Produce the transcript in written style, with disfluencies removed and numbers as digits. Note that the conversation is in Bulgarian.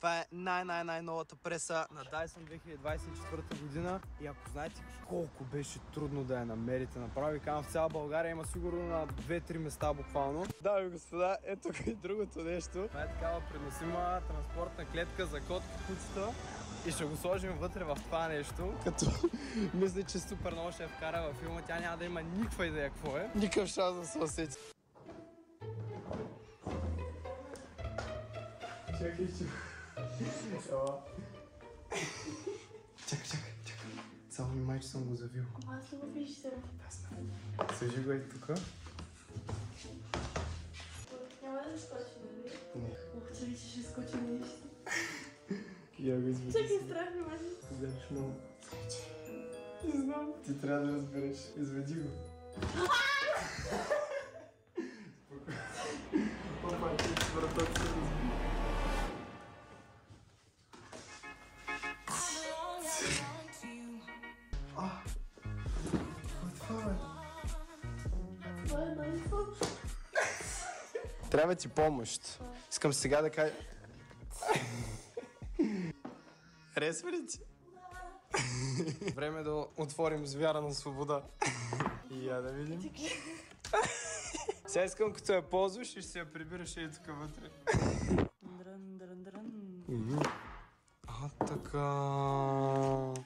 Това е най-новата преса на Dyson 2024 година. И ако знаете колко беше трудно да я намерите, направо ви казвам, в цяла България има сигурно на 2-3 места буквално. Дами и господа, ето и другото нещо. Това е такава преносима транспортна клетка за котки, куцата. И ще го сложим вътре в това нещо, като мисля, че супер много ще я вкара във филма. Тя няма да има никаква идея какво е. Никакъв шанс да се усети. Чакай. Чакай. Само внимай, че съм го завил. Аз ли го виждам? Да, знам. Сложи го и тук. Няма да скочи, нали? Не. Ух, че ще скочи нещо. Я го изведи. Чакай, страх ми мажи. Вземеш много. Не знам. Ти трябва да разбереш. Изведи го. Опа, ти вратата се разби. Трябва ти помощ. Искам сега да кажа... Харесва ли ти? Време е да отворим звяра на свобода. И я да видим. Сега искам, като я ползваш и ще се я прибираш и тук вътре. А, така...